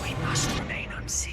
We must remain unseen.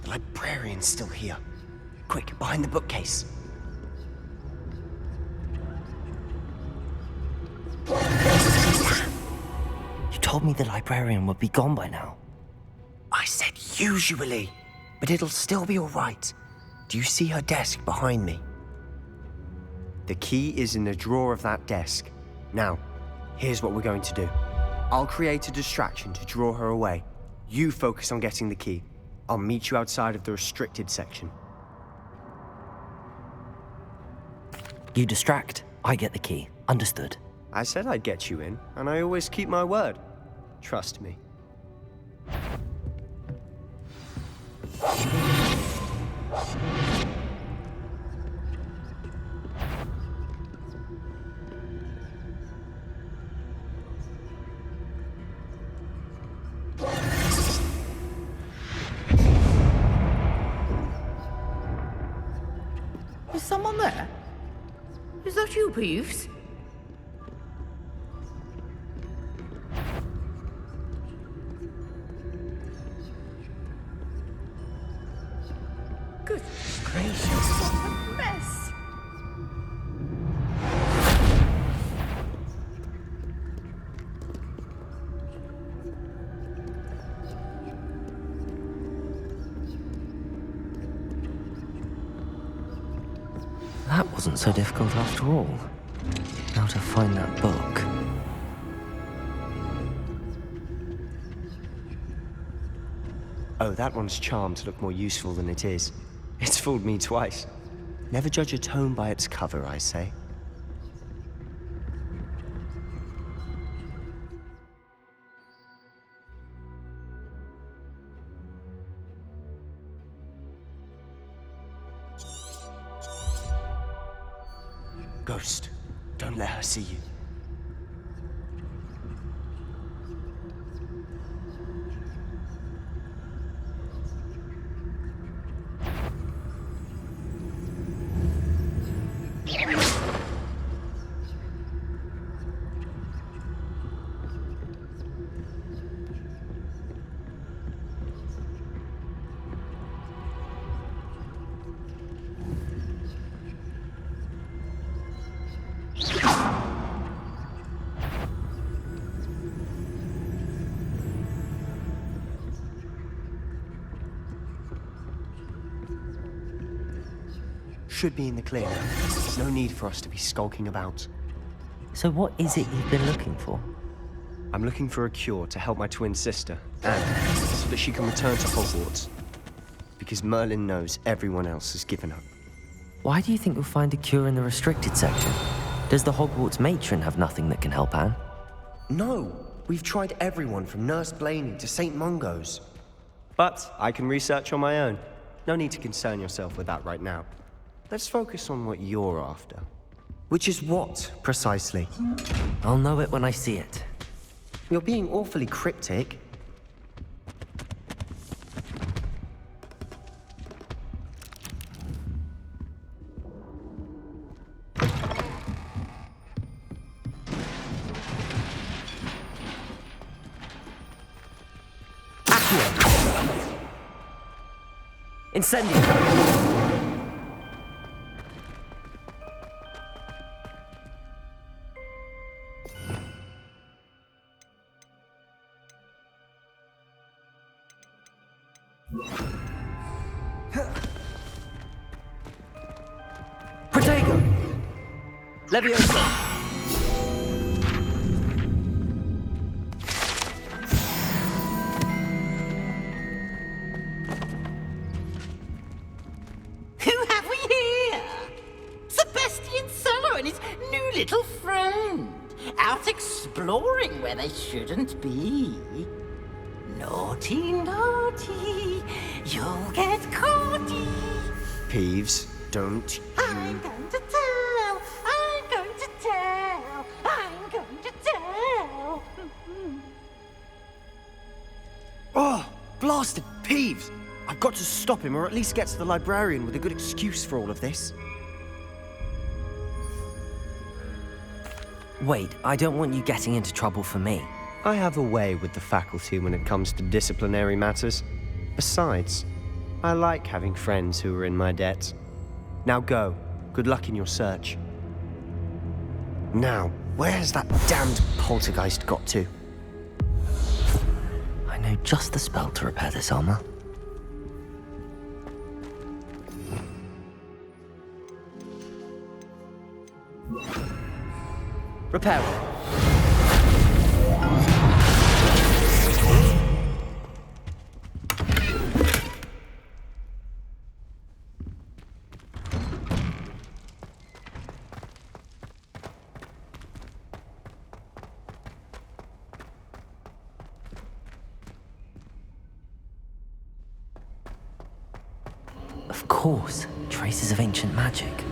The librarian's still here. Quick, behind the bookcase. You told me the librarian would be gone by now. I said usually, but it'll still be all right. Do you see her desk behind me? The key is in the drawer of that desk. Now, here's what we're going to do. I'll create a distraction to draw her away. You focus on getting the key. I'll meet you outside of the restricted section. You distract, I get the key. Understood. I said I'd get you in, and I always keep my word. Trust me. Is someone there? Is that you, Peeves? Goodness gracious, what a mess! That wasn't so difficult after all. Now to find that book. Oh, that one's charmed to look more useful than it is. It's fooled me twice. Never judge a tome by its cover, I say. Ghost, don't let her see you. Should be in the clear now. No need for us to be skulking about. So what is it you've been looking for? I'm looking for a cure to help my twin sister, Anne, so that she can return to Hogwarts. Because Merlin knows everyone else has given up. Why do you think you'll find a cure in the restricted section? Does the Hogwarts matron have nothing that can help Anne? No! We've tried everyone from Nurse Blaney to St. Mungo's. But I can research on my own. No need to concern yourself with that right now. Let's focus on what you're after. Which is what, precisely? I'll know it when I see it. You're being awfully cryptic. Incendio! Protego! Leviosa! Who have we here? The little friend, out exploring where they shouldn't be. Naughty, naughty, you'll get caughty. Peeves, don't you... I'm going to tell, I'm going to tell, I'm going to tell. Oh, blasted Peeves! I've got to stop him, or at least get to the librarian with a good excuse for all of this. Wait, I don't want you getting into trouble for me. I have a way with the faculty when it comes to disciplinary matters. Besides, I like having friends who are in my debt. Now go. Good luck in your search. Now, where has that damned poltergeist got to? I know just the spell to repair this armor. Repair it. Of course, traces of ancient magic.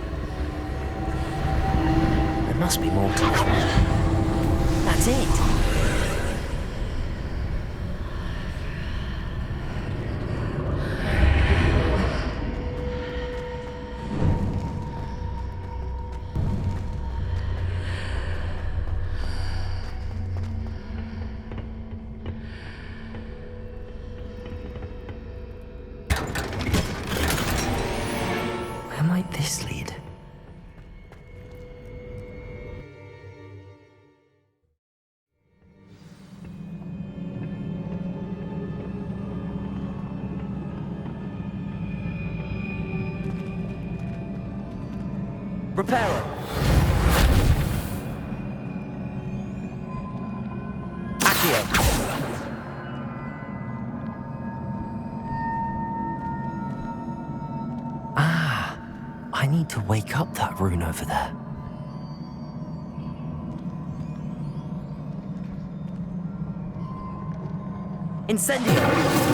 There must be more to it. That's it! Where might this lead? Repairer. Accio. I need to wake up that rune over there. Incendio.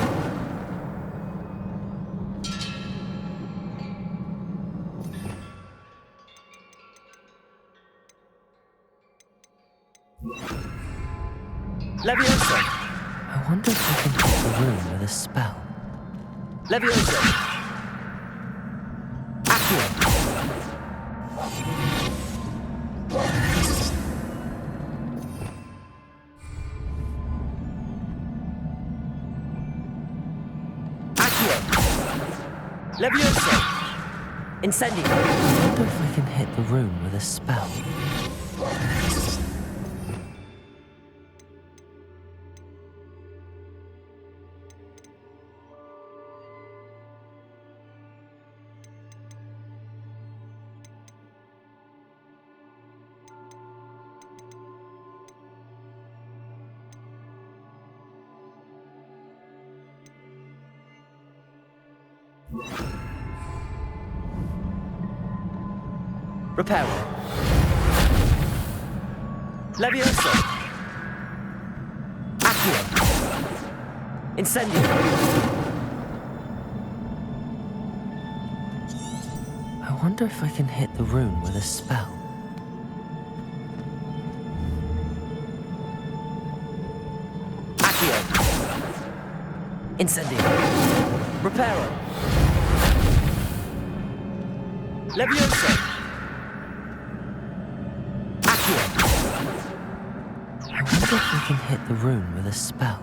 Levioso. I wonder if I can hit the rune with a spell. Levioso. Accio. Accio. Levioso. Incendio. I wonder if I can hit the rune with a spell. Repairer. Levioso. Accio. Incendio. I wonder if I can hit the rune with a spell. Accio. Incendio. Repairer. Levioso. Accio. I wonder if I can hit the rune with a spell.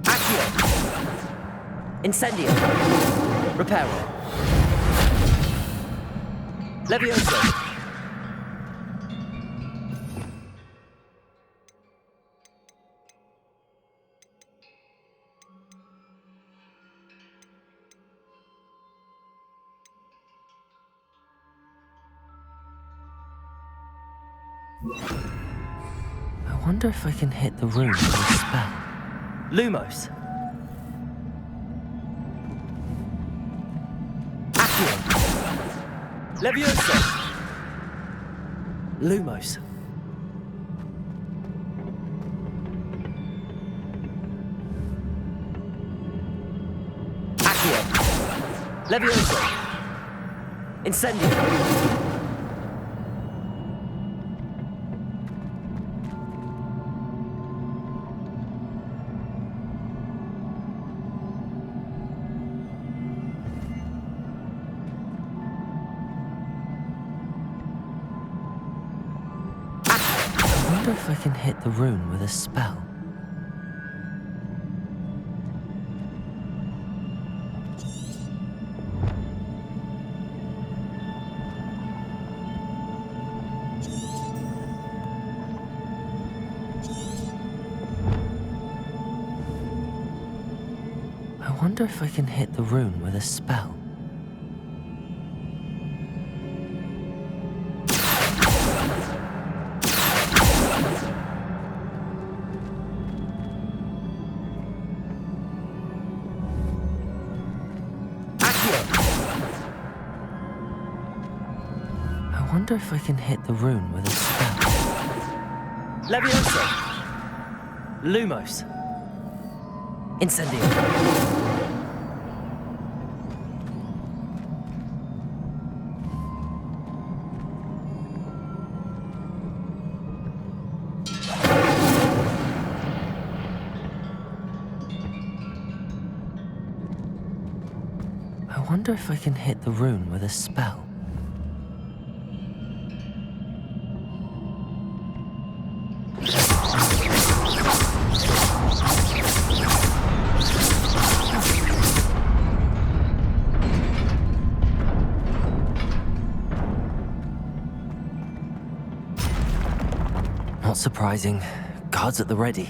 Accio. Incendio. Repairer. Levioso. I wonder if I can hit the room with a spell. Lumos! Accio! Levioso! Lumos! Accio! Levioso! Incendio! I wonder if I can hit the rune with a spell. I wonder if I can hit the rune with a spell. I wonder if I can hit the rune with a spell. Levioso! Lumos! Incendio! I wonder if I can hit the rune with a spell. Not surprising. Guards at the ready.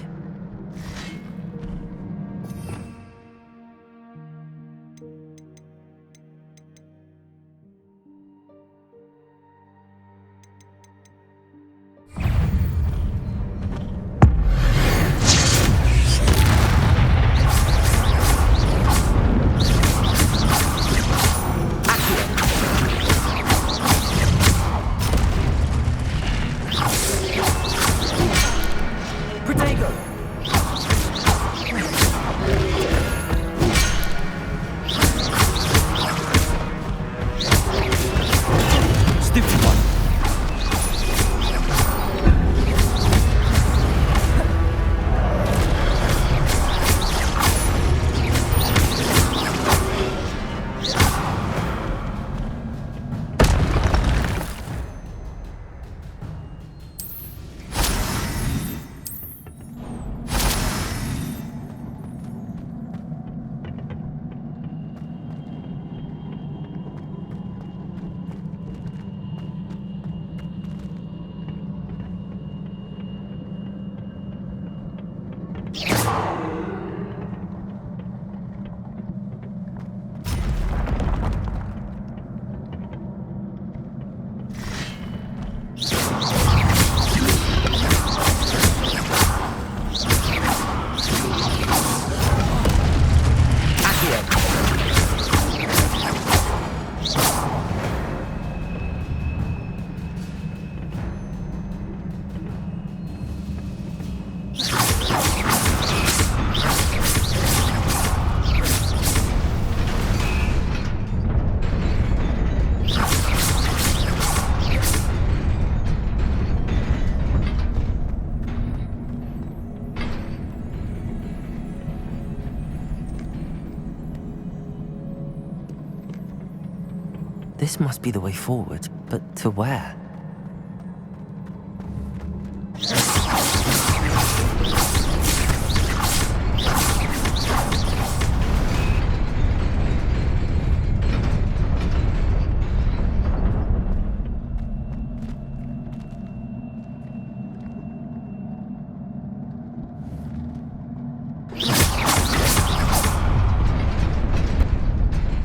This must be the way forward, but to where?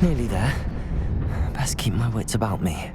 Nearly there. Best keep my wits about me.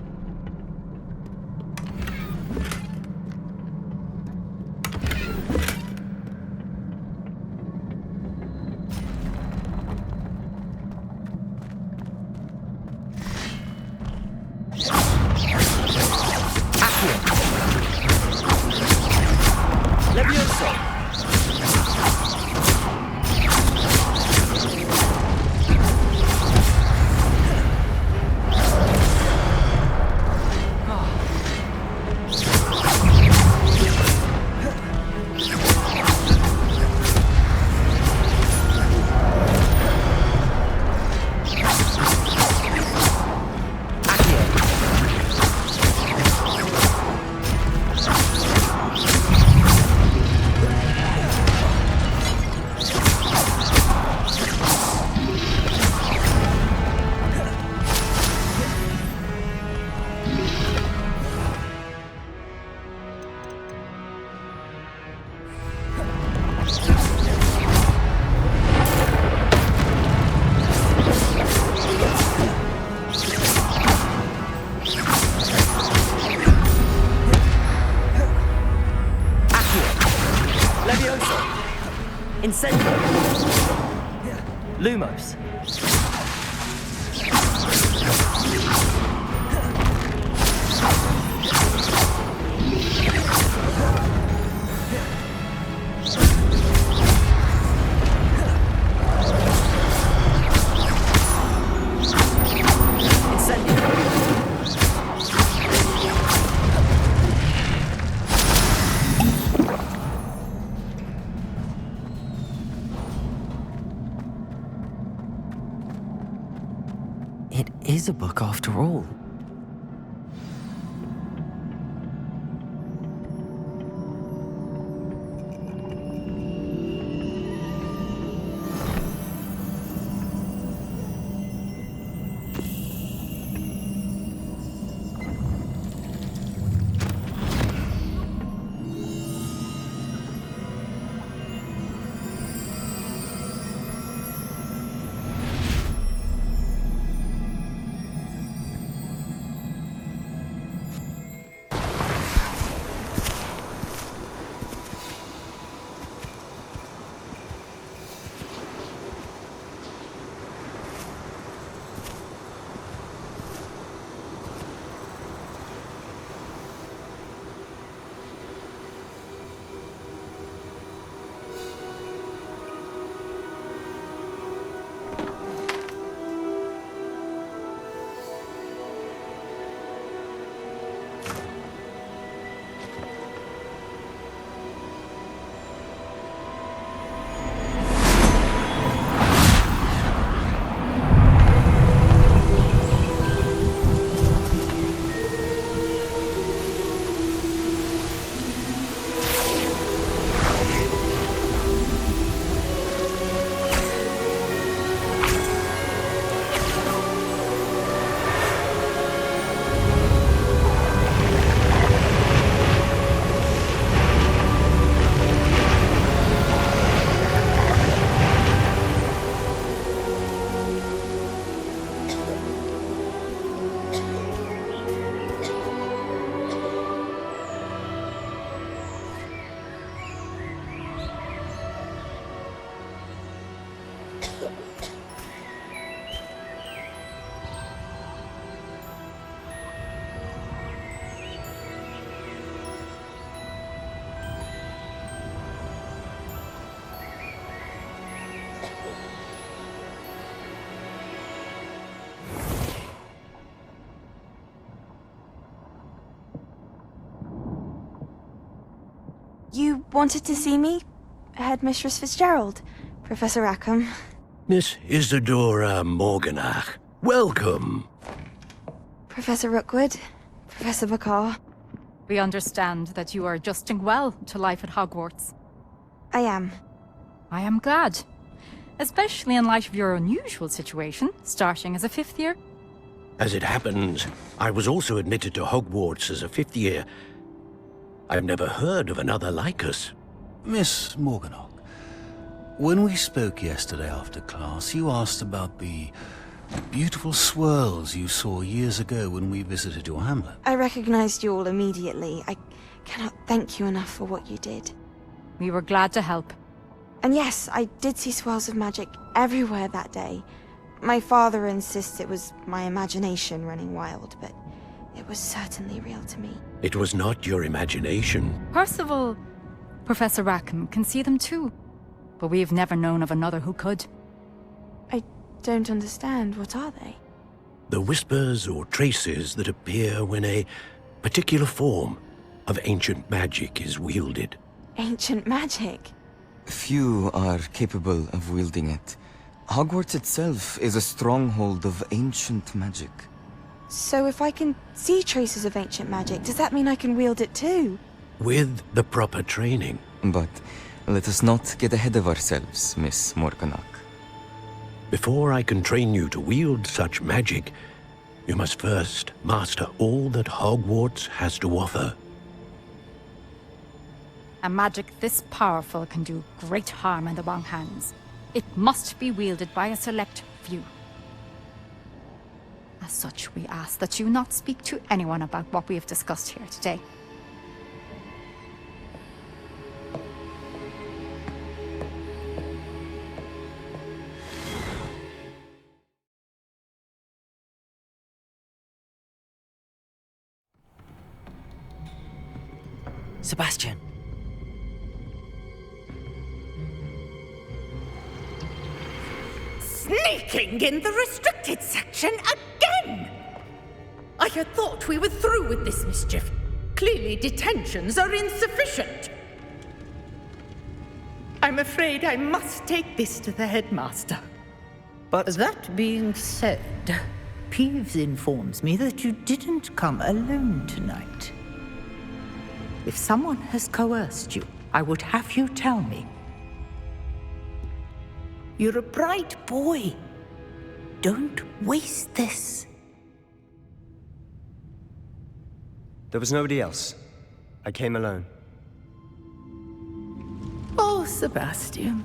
Levioso! Incendio! Lumos! It is a book after all. You wanted to see me? Headmistress Fitzgerald? Professor Rackham? Miss Isadora Morganach, welcome. Professor Rookwood? Professor Bakar? We understand that you are adjusting well to life at Hogwarts. I am. I am glad. Especially in light of your unusual situation, starting as a fifth year. As it happens, I was also admitted to Hogwarts as a fifth year. I've never heard of another like us. Miss Morganach, when we spoke yesterday after class, you asked about the beautiful swirls you saw years ago when we visited your hamlet. I recognized you all immediately. I cannot thank you enough for what you did. We were glad to help. And yes, I did see swirls of magic everywhere that day. My father insists it was my imagination running wild, but it was certainly real to me. It was not your imagination. Percival Professor Rackham can see them too, but we've never known of another who could. I don't understand. What are they? The whispers or traces that appear when a particular form of ancient magic is wielded. Ancient magic? Few are capable of wielding it. Hogwarts itself is a stronghold of ancient magic. So if I can see traces of ancient magic, does that mean I can wield it too? With the proper training. But let us not get ahead of ourselves, Miss Morganach. Before I can train you to wield such magic, you must first master all that Hogwarts has to offer. A magic this powerful can do great harm in the wrong hands. It must be wielded by a select few. As such, we ask that you not speak to anyone about what we have discussed here today. Sebastian. Sneaking in the restricted section again! I had thought we were through with this mischief. Clearly detentions are insufficient. I'm afraid I must take this to the headmaster. But That being said, Peeves informs me that you didn't come alone tonight. If someone has coerced you, I would have you tell me. You're a bright boy. Don't waste this. There was nobody else. I came alone. Oh, Sebastian.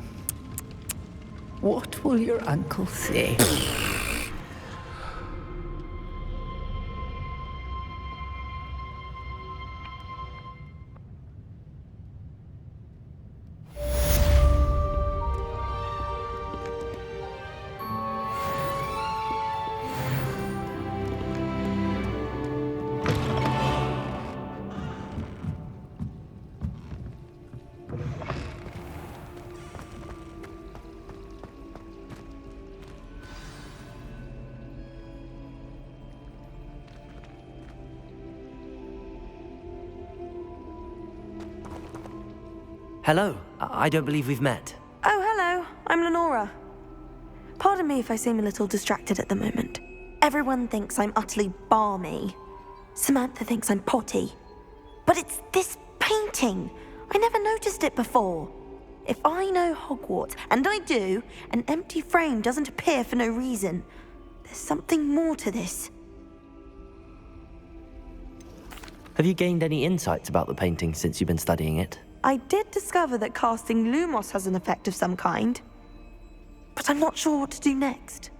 What will your uncle say? hello. I don't believe we've met. Oh, hello. I'm Lenora. Pardon me if I seem a little distracted at the moment. Everyone thinks I'm utterly balmy. Samantha thinks I'm potty. But it's this painting. I never noticed it before. If I know Hogwarts, and I do, an empty frame doesn't appear for no reason. There's something more to this. Have you gained any insights about the painting since you've been studying it? I did discover that casting Lumos has an effect of some kind. But I'm not sure what to do next.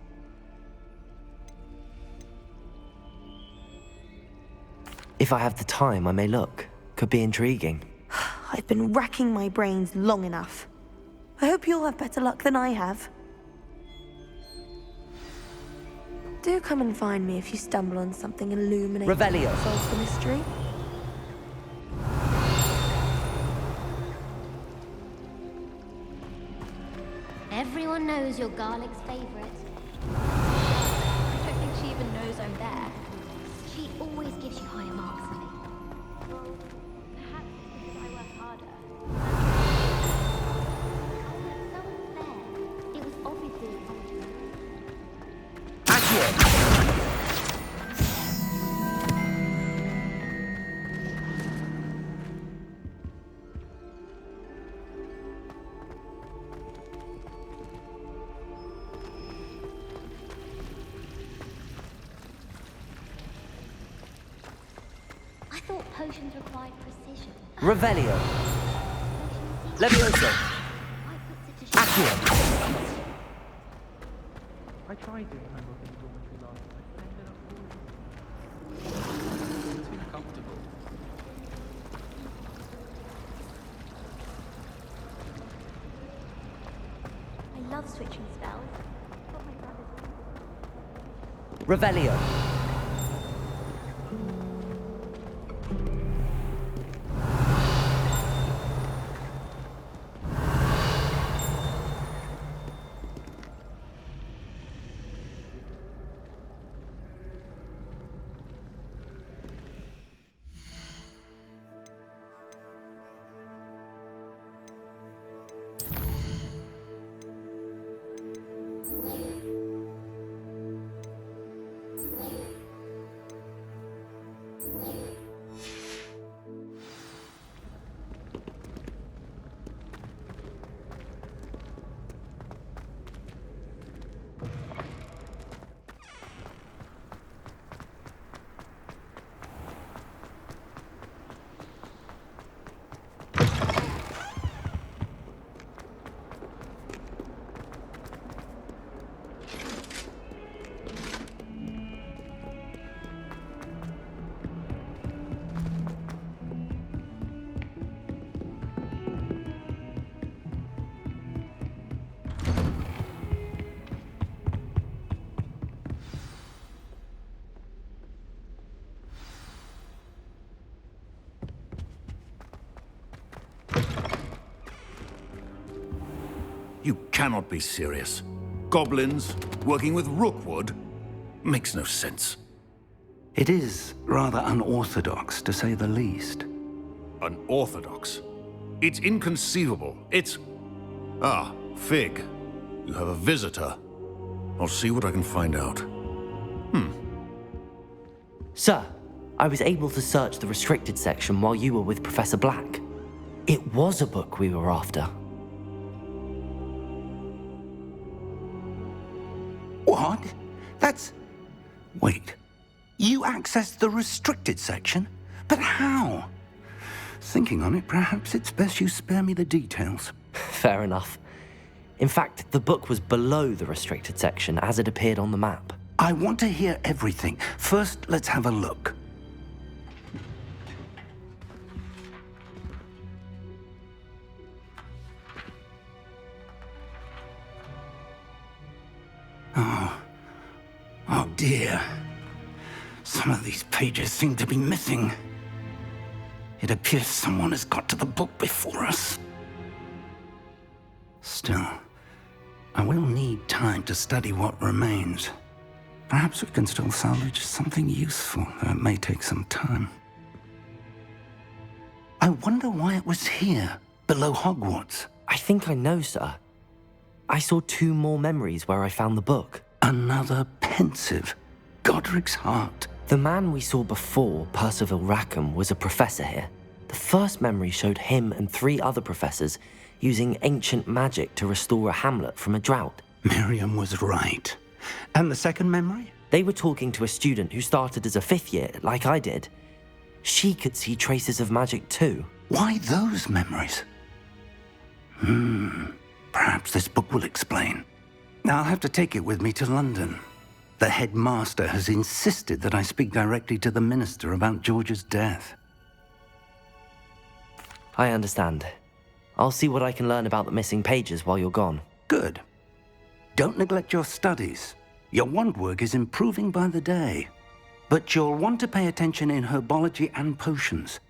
If I have the time, I may look. Could be intriguing. I've been racking my brains long enough. I hope you'll have better luck than I have. Do come and find me if you stumble on something illuminating Revelio. that solves the mystery. Everyone knows you're Garlic's favorite. I don't think she even knows I'm there. She always gives you higher marks than me. Well, perhaps because I work harder. So unfair. It was obviously a compliment. Accio! I thought potions required precision. Revelio. Levioso. Why put such a Accio. I tried doing homework in the dormitory last night, but ended up falling. It's too comfortable. I love switching spells. But my brother's Revelio. You cannot be serious. Goblins working with Rookwood? Makes no sense. It is rather unorthodox, to say the least. Unorthodox? It's inconceivable. It's... Ah, Fig. You have a visitor. I'll see what I can find out. Sir, I was able to search the restricted section while you were with Professor Black. It was a book we were after. What? That's... Wait. You accessed the restricted section? But how? Thinking on it, perhaps it's best you spare me the details. Fair enough. In fact, the book was below the restricted section as it appeared on the map. I want to hear everything. First, let's have a look. Oh dear. Some of these pages seem to be missing. It appears someone has got to the book before us. Still, I will need time to study what remains. Perhaps we can still salvage something useful, though it may take some time. I wonder why it was here, below Hogwarts. I think I know, sir. I saw 2 more memories where I found the book. Another pensive. Godric's heart. The man we saw before, Percival Rackham, was a professor here. The first memory showed him and 3 other professors using ancient magic to restore a hamlet from a drought. Miriam was right. And the second memory? They were talking to a student who started as a 5th year, like I did. She could see traces of magic too. Why those memories? Perhaps this book will explain. I'll have to take it with me to London. The headmaster has insisted that I speak directly to the minister about George's death. I understand. I'll see what I can learn about the missing pages while you're gone. Good. Don't neglect your studies. Your wand work is improving by the day. But you'll want to pay attention in herbology and potions.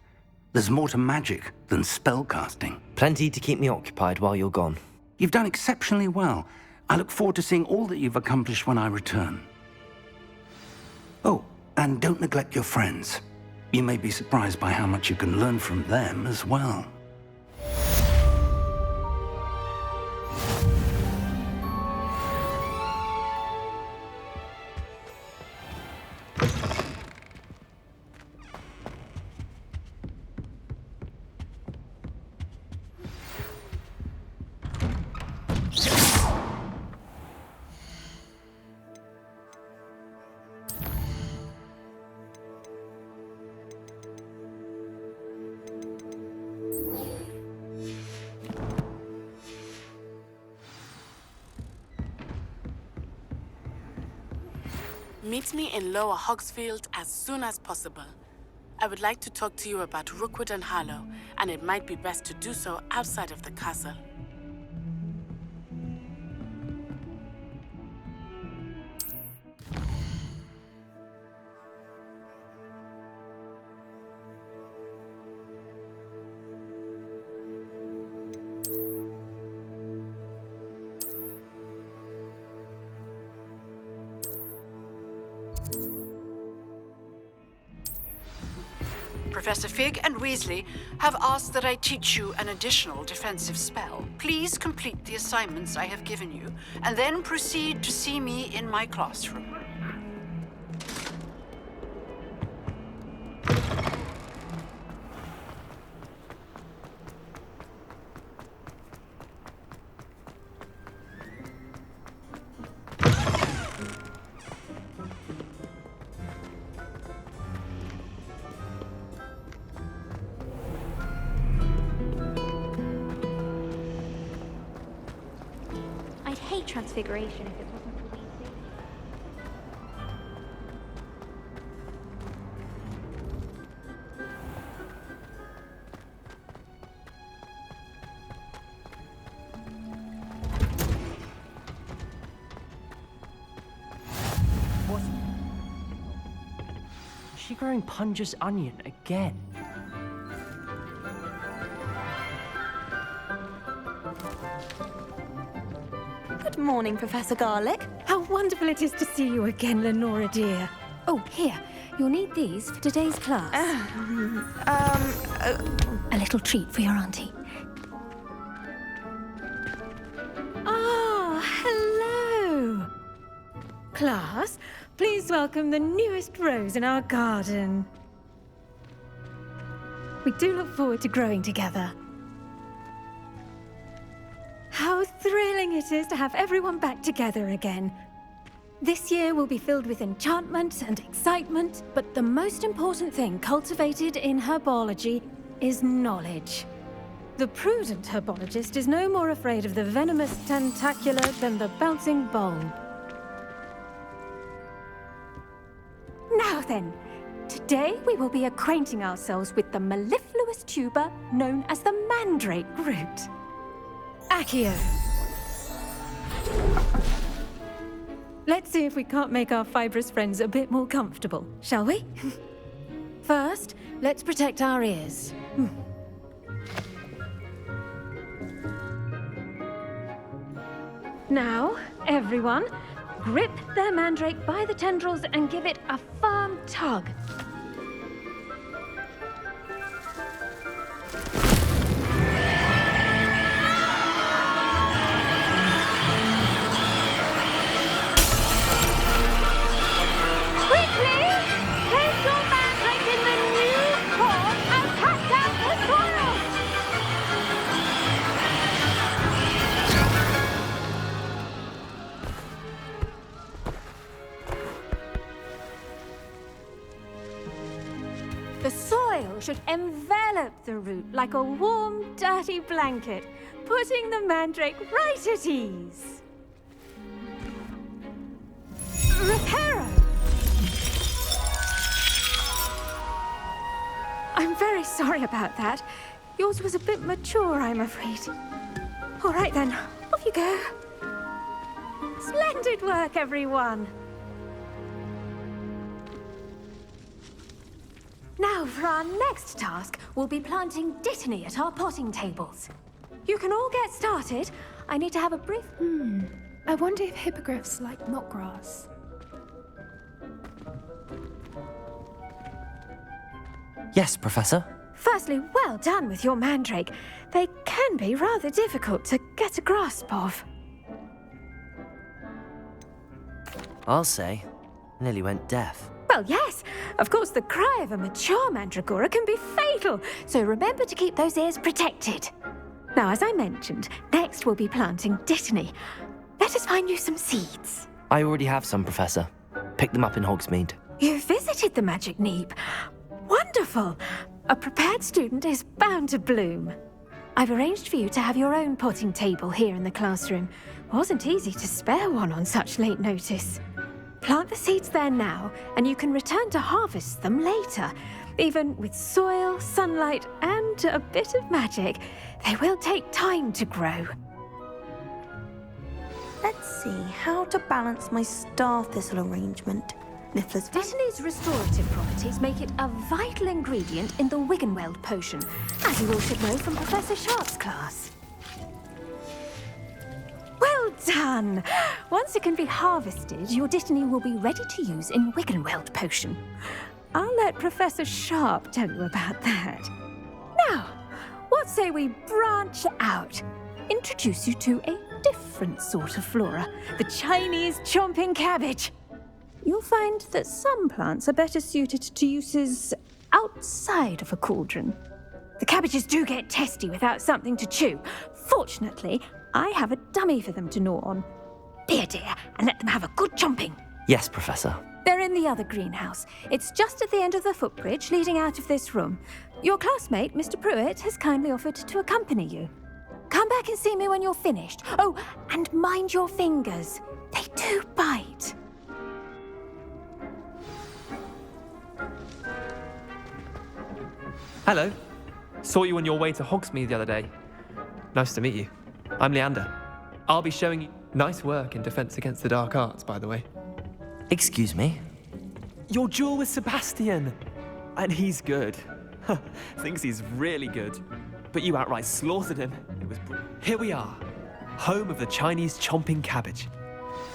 There's more to magic than spellcasting. Plenty to keep me occupied while you're gone. You've done exceptionally well. I look forward to seeing all that you've accomplished when I return. Oh, and don't neglect your friends. You may be surprised by how much you can learn from them as well. Meet me in Lower Hogsfield as soon as possible. I would like to talk to you about Rookwood and Harlow, and it might be best to do so outside of the castle. Professor Fig and Weasley have asked that I teach you an additional defensive spell. Please complete the assignments I have given you, and then proceed to see me in my classroom. a transfiguration if it wasn't for Weasley. What? Is she growing Punja's onion again? Good morning, Professor Garlick. How wonderful it is to see you again, Lenora dear. Oh, here. You'll need these for today's class. A little treat for your auntie. Ah, hello. Class, please welcome the newest rose in our garden. We do look forward to growing together. How thrilling it is to have everyone back together again. This year will be filled with enchantment and excitement, but the most important thing cultivated in herbology is knowledge. The prudent herbologist is no more afraid of the venomous tentacula than the bouncing bulb. Now then, today we will be acquainting ourselves with the mellifluous tuber known as the mandrake root. Accio. Let's see if we can't make our fibrous friends a bit more comfortable, shall we? First, let's protect our ears. Now, everyone, grip their mandrake by the tendrils and give it a firm tug. The soil should envelop the root like a warm, dirty blanket, putting the mandrake right at ease. Reparo! I'm very sorry about that. Yours was a bit mature, I'm afraid. All right then, off you go. Splendid work, everyone. Now, for our next task, we'll be planting Dittany at our potting tables. You can all get started. I need to have a brief... I wonder if hippogriffs like knotgrass. Yes, Professor. Firstly, well done with your mandrake. They can be rather difficult to get a grasp of. I'll say. Nearly went deaf. Well, yes. Of course, the cry of a mature mandragora can be fatal, so remember to keep those ears protected. Now, as I mentioned, next we'll be planting Dittany. Let us find you some seeds. I already have some, Professor. Pick them up in Hogsmeade. You visited the Magic Neep. Wonderful. A prepared student is bound to bloom. I've arranged for you to have your own potting table here in the classroom. Wasn't easy to spare one on such late notice. Plant the seeds there now, and you can return to harvest them later. Even with soil, sunlight, and a bit of magic, they will take time to grow. Let's see how to balance my star thistle arrangement. Dittany's restorative properties make it a vital ingredient in the Wiggenweld potion, as you all should know from Professor Sharp's class. Well done! Once it can be harvested, your Dittany will be ready to use in Wiggenweld potion. I'll let Professor Sharp tell you about that. Now, what say we branch out? Introduce you to a different sort of flora, the Chinese chomping cabbage. You'll find that some plants are better suited to uses outside of a cauldron. The cabbages do get testy without something to chew. Fortunately, I have a dummy for them to gnaw on. Be a dear and let them have a good chomping. Yes, Professor. They're in the other greenhouse. It's just at the end of the footbridge leading out of this room. Your classmate, Mr. Pruitt, has kindly offered to accompany you. Come back and see me when you're finished. Oh, and mind your fingers. They do bite. Hello. Saw you on your way to Hogsmeade the other day. Nice to meet you. I'm Leander. I'll be showing you nice work in Defense Against the Dark Arts, by the way. Excuse me? Your duel with Sebastian! And he's good. Thinks he's really good. But you outright slaughtered him. It was Here we are. Home of the Chinese chomping cabbage.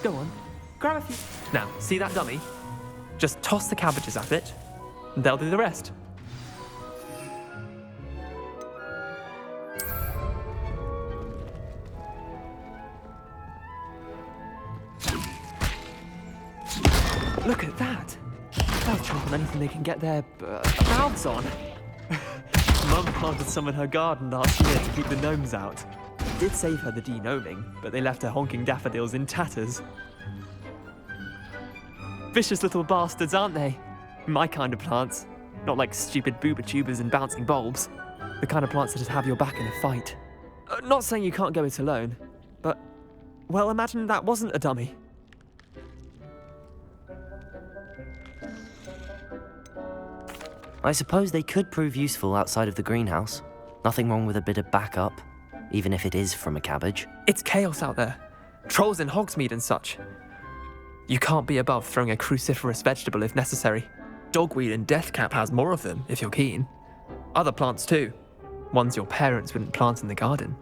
Go on, grab a few. Now, see that dummy? Just toss the cabbages at it, and they'll do the rest. Look at that! They'll chomp on anything they can get their mouths on. Mum planted some in her garden last year to keep the gnomes out. It did save her the de-gnoming, but they left her honking daffodils in tatters. Vicious little bastards, aren't they? My kind of plants. Not like stupid booba tubers and bouncing bulbs. The kind of plants that just have your back in a fight. Not saying you can't go it alone, but, well, imagine that wasn't a dummy. I suppose they could prove useful outside of the greenhouse. Nothing wrong with a bit of backup, even if it is from a cabbage. It's chaos out there. Trolls in Hogsmeade and such. You can't be above throwing a cruciferous vegetable if necessary. Dogweed and deathcap has more of them, if you're keen. Other plants too. Ones your parents wouldn't plant in the garden.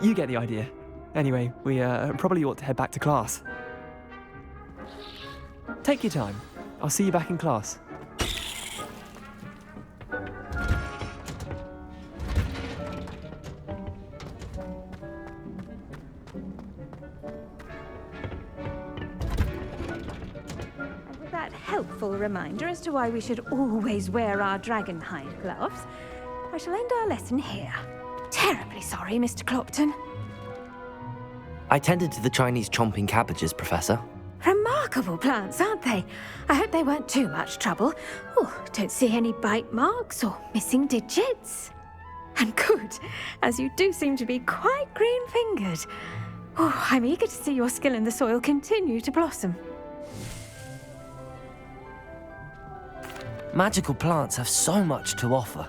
You get the idea. Anyway, we probably ought to head back to class. Take your time. I'll see you back in class. Helpful reminder as to why we should always wear our dragonhide gloves, I shall end our lesson here. Terribly sorry, Mr. Clopton. I tended to the Chinese chomping cabbages, Professor. Remarkable plants, aren't they? I hope they weren't too much trouble. Oh, don't see any bite marks or missing digits. And good, as you do seem to be quite green-fingered. Oh, I'm eager to see your skill in the soil continue to blossom. Magical plants have so much to offer.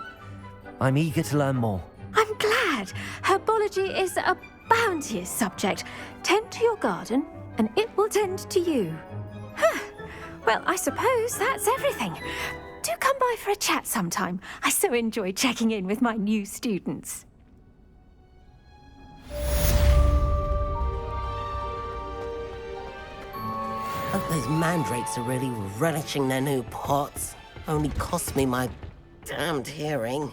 I'm eager to learn more. I'm glad. Herbology is a bounteous subject. Tend to your garden, and it will tend to you. Huh. Well, I suppose that's everything. Do come by for a chat sometime. I so enjoy checking in with my new students. Hope those mandrakes are really relishing their new pots. Only cost me my damned hearing.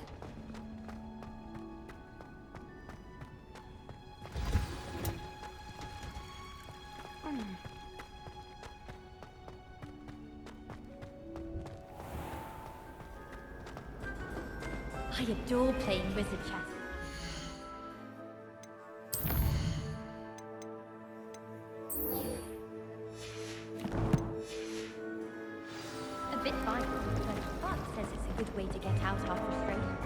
I adore playing wizard chess. A bit violent, but Bart says it's a good way to get out our frustration.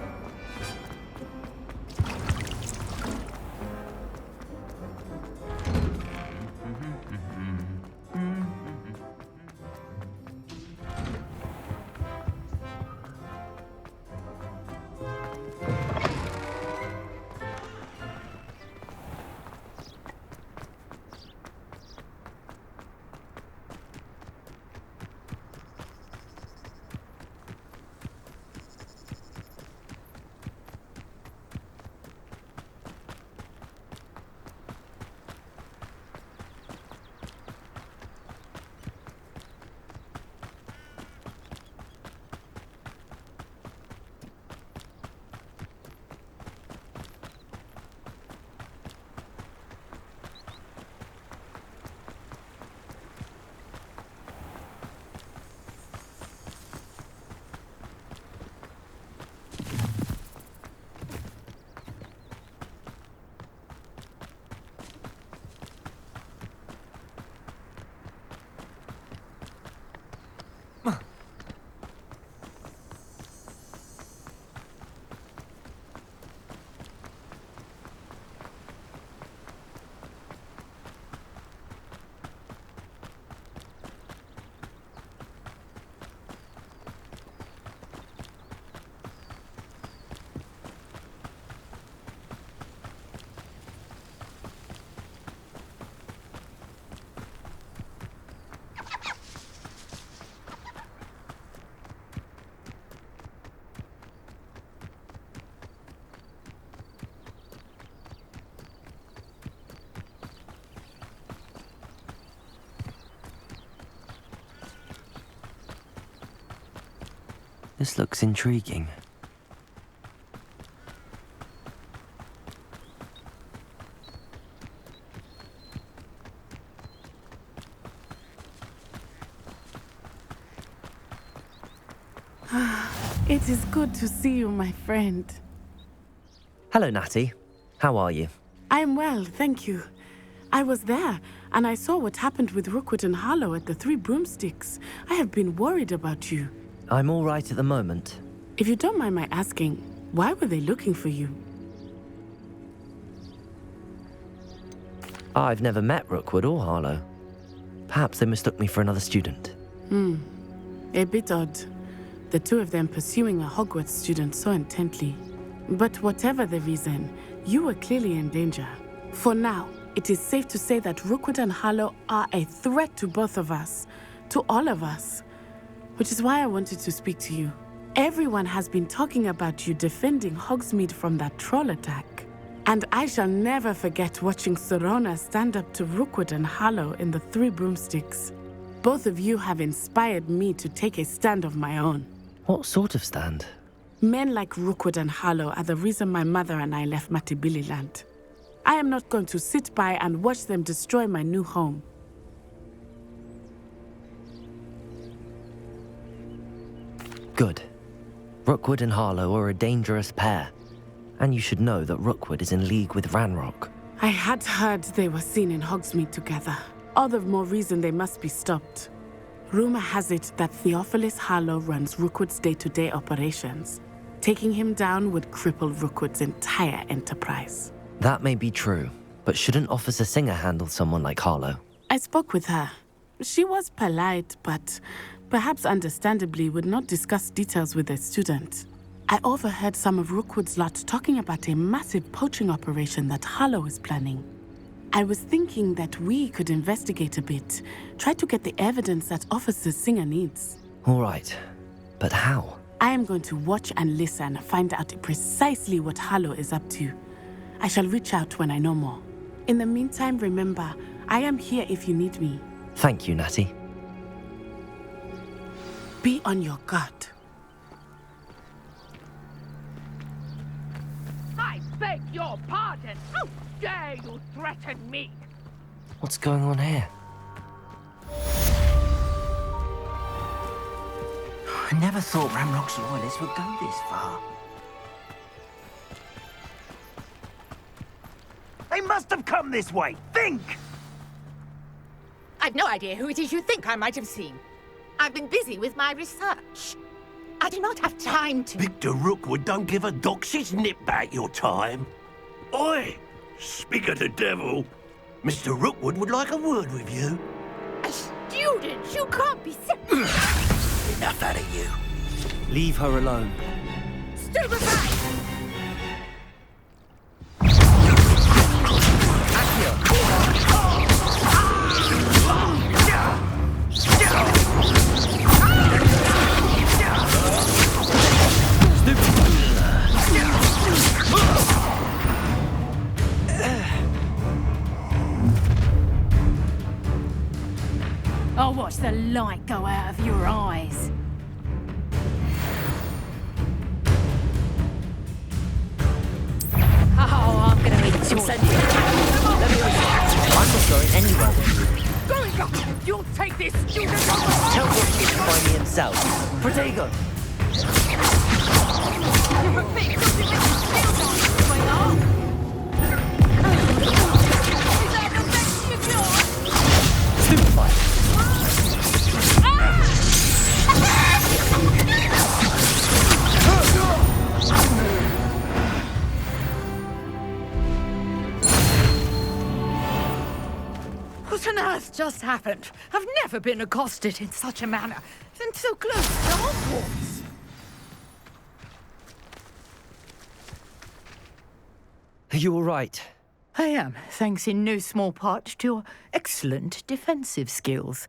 This looks intriguing. It is good to see you, my friend. Hello, Natty. How are you? I am well, thank you. I was there, and I saw what happened with Rookwood and Harlow at the Three Broomsticks. I have been worried about you. I'm all right at the moment. If you don't mind my asking, why were they looking for you? I've never met Rookwood or Harlow. Perhaps they mistook me for another student. A bit odd. The two of them pursuing a Hogwarts student so intently. But whatever the reason, you were clearly in danger. For now, it is safe to say that Rookwood and Harlow are a threat to both of us, to all of us. Which is why I wanted to speak to you. Everyone has been talking about you defending Hogsmeade from that troll attack. And I shall never forget watching Sorona stand up to Rookwood and Harlow in the Three Broomsticks. Both of you have inspired me to take a stand of my own. What sort of stand? Men like Rookwood and Harlow are the reason my mother and I left Mattibilliland. I am not going to sit by and watch them destroy my new home. Good. Rookwood and Harlow are a dangerous pair. And you should know that Rookwood is in league with Ranrock. I had heard they were seen in Hogsmeade together. All the more reason they must be stopped. Rumor has it that Theophilus Harlow runs Rookwood's day-to-day operations. Taking him down would cripple Rookwood's entire enterprise. That may be true, but shouldn't Officer Singer handle someone like Harlow? I spoke with her. She was polite, but perhaps understandably would not discuss details with a student. I overheard some of Rookwood's lot talking about a massive poaching operation that Harlow is planning. I was thinking that we could investigate a bit, try to get the evidence that Officer Singer needs. All right, but how? I am going to watch and listen, find out precisely what Harlow is up to. I shall reach out when I know more. In the meantime, remember, I am here if you need me. Thank you, Natty. Be on your guard. I beg your pardon! How dare you threaten me? What's going on here? I never thought Ranrock's loyalists would go this far. They must have come this way! Think! I've no idea who it is you think I might have seen. I've been busy with my research. I do not have time to... Victor Rookwood don't give a doxy's nip back your time. Oi! Speak of the devil. Mr. Rookwood would like a word with you. A student? You can't be sick. Enough out of you. Leave her alone. Stupefy! I'll watch the light go out of your eyes. Oh, I'm gonna eat your... I'm not going anywhere with you. Going up! You'll take this student Tell Rookwood to find me himself. Protego! You're a big going on! Is that the best you got? Stupefy! What on earth just happened? I've never been accosted in such a manner, and so close to Hogwarts. Are you all right? I am, thanks in no small part to your excellent defensive skills.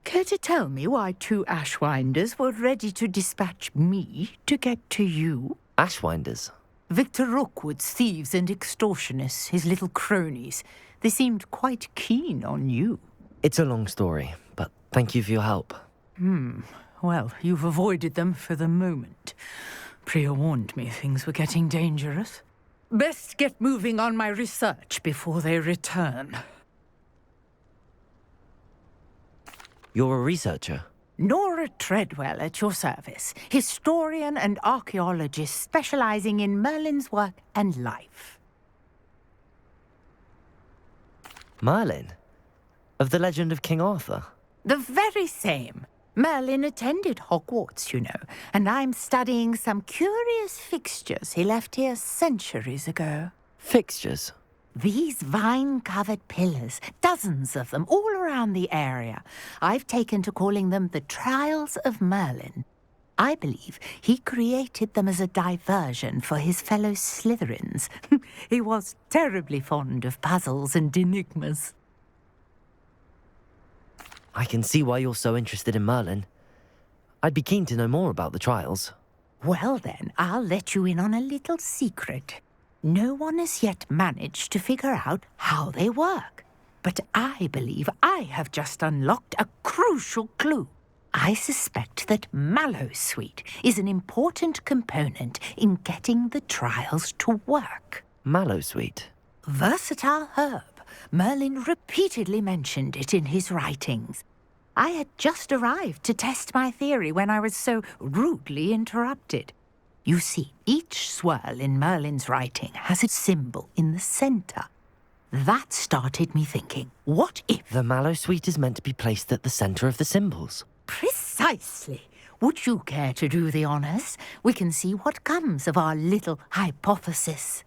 Care to tell me why two Ashwinders were ready to dispatch me to get to you? Ashwinders? Victor Rookwood's thieves and extortionists, his little cronies. They seemed quite keen on you. It's a long story, but thank you for your help. Well, you've avoided them for the moment. Priya warned me things were getting dangerous. Best get moving on my research before they return. You're a researcher? Nora Treadwell at your service, historian and archaeologist specializing in Merlin's work and life. Merlin? Of the legend of King Arthur? The very same. Merlin attended Hogwarts, you know, and I'm studying some curious fixtures he left here centuries ago. Fixtures? These vine-covered pillars, dozens of them, all around the area. I've taken to calling them the Trials of Merlin. I believe he created them as a diversion for his fellow Slytherins. He was terribly fond of puzzles and enigmas. I can see why you're so interested in Merlin. I'd be keen to know more about the trials. Well then, I'll let you in on a little secret. No one has yet managed to figure out how they work. But I believe I have just unlocked a crucial clue. I suspect that Mallowsweet is an important component in getting the trials to work. Mallowsweet? Versatile herb. Merlin repeatedly mentioned it in his writings. I had just arrived to test my theory when I was so rudely interrupted. You see, each swirl in Merlin's writing has a symbol in the center. That started me thinking, what if... The Mallowsweet is meant to be placed at the center of the symbols. Precisely. Would you care to do the honors? We can see what comes of our little hypothesis.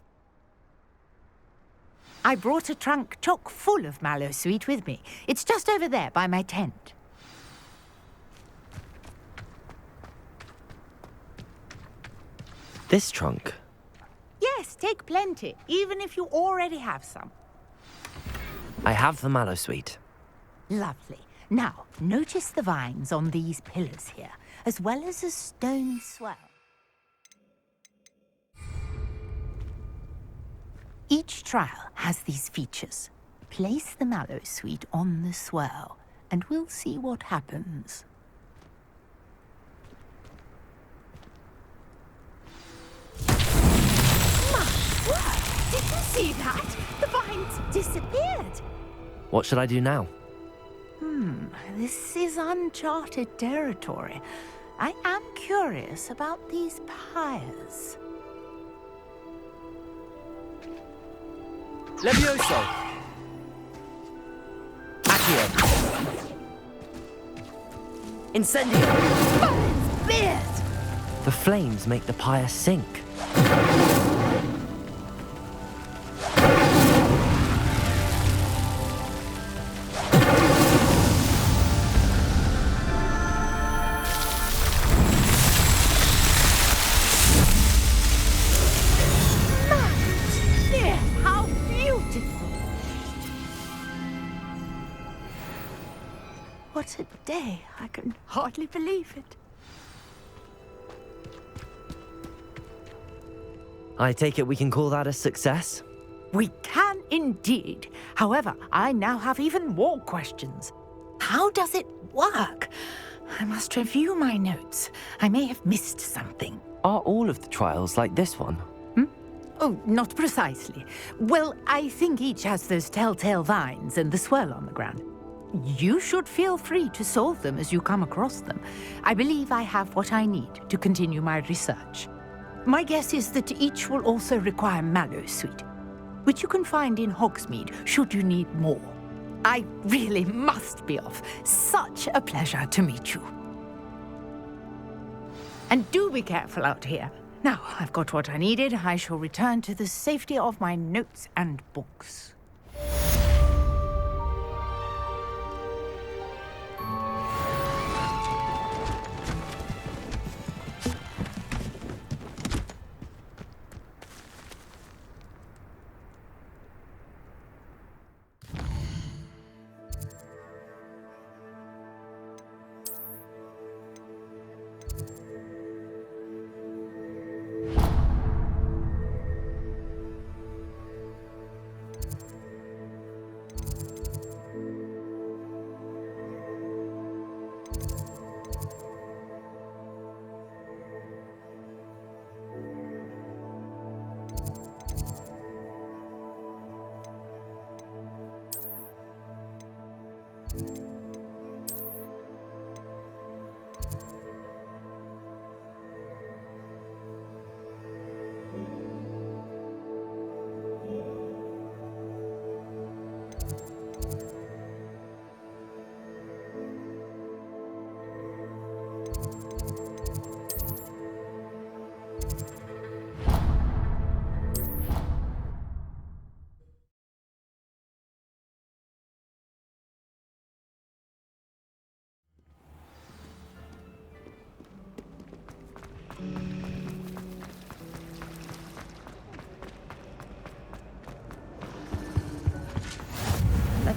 I brought a trunk chock full of Mallowsweet with me. It's just over there by my tent. This trunk? Yes, take plenty, even if you already have some. I have the Mallowsweet. Lovely. Now, notice the vines on these pillars here, as well as a stone swell. Each trial has these features. Place the Mallowsweet on the swell, and we'll see what happens. My word! Did you see that? The vines disappeared! What should I do now? This is uncharted territory. I am curious about these pyres. Levioso! Accio! Incendio! Merlin's beard! The flames make the pyre sink. What a day. I can hardly believe it. I take it we can call that a success? We can indeed. However, I now have even more questions. How does it work? I must review my notes. I may have missed something. Are all of the trials like this one? Oh, not precisely. Well, I think each has those telltale vines and the swirl on the ground. You should feel free to solve them as you come across them. I believe I have what I need to continue my research. My guess is that each will also require Mallowsweet, which you can find in Hogsmeade should you need more. I really must be off. Such a pleasure to meet you. And do be careful out here. Now, I've got what I needed. I shall return to the safety of my notes and books.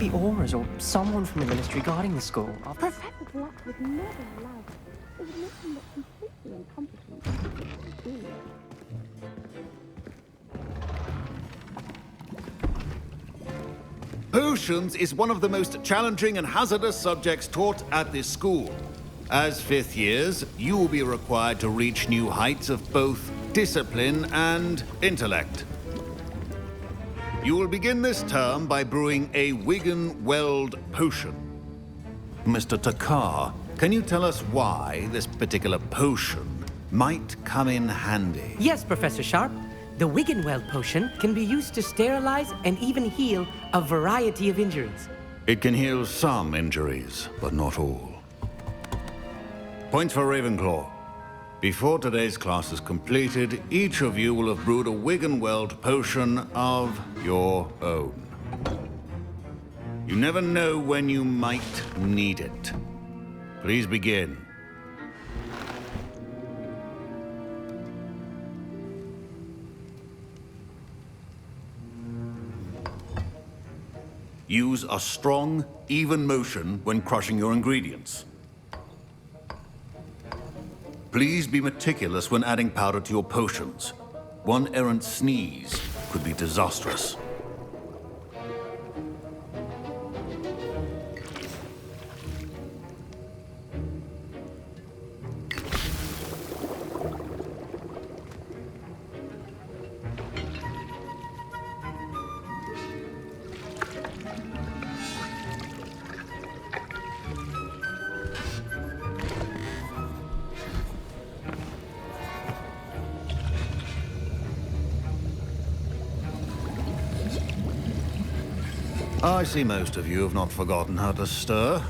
be auras or someone from the ministry guarding the school. Professor Black would never allow it. It would make him look completely incompetent. Potions is one of the most challenging and hazardous subjects taught at this school. As fifth years, you will be required to reach new heights of both discipline and intellect. You will begin this term by brewing a Wiggen-Weld potion. Mr. Takar, can you tell us why this particular potion might come in handy? Yes, Professor Sharp. The Wiggen-Weld potion can be used to sterilize and even heal a variety of injuries. It can heal some injuries, but not all. Points for Ravenclaw. Before today's class is completed, each of you will have brewed a Wiggen-Weld potion of your own. You never know when you might need it. Please begin. Use a strong, even motion when crushing your ingredients. Please be meticulous when adding powder to your potions. One errant sneeze could be disastrous. I see most of you have not forgotten how to stir.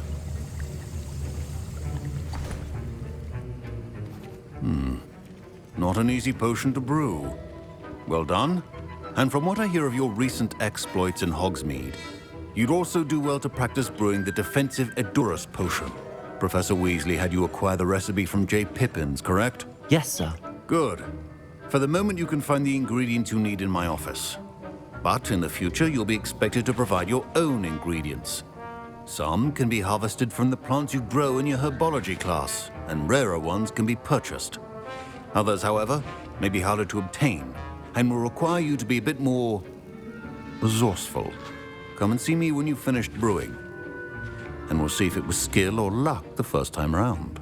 Not an easy potion to brew. Well done. And from what I hear of your recent exploits in Hogsmeade, you'd also do well to practice brewing the defensive Edurus potion. Professor Weasley had you acquire the recipe from J. Pippins, correct? Yes, sir. Good. For the moment, you can find the ingredients you need in my office. But in the future, you'll be expected to provide your own ingredients. Some can be harvested from the plants you grow in your herbology class, and rarer ones can be purchased. Others, however, may be harder to obtain, and will require you to be a bit more resourceful. Come and see me when you've finished brewing, and we'll see if it was skill or luck the first time around.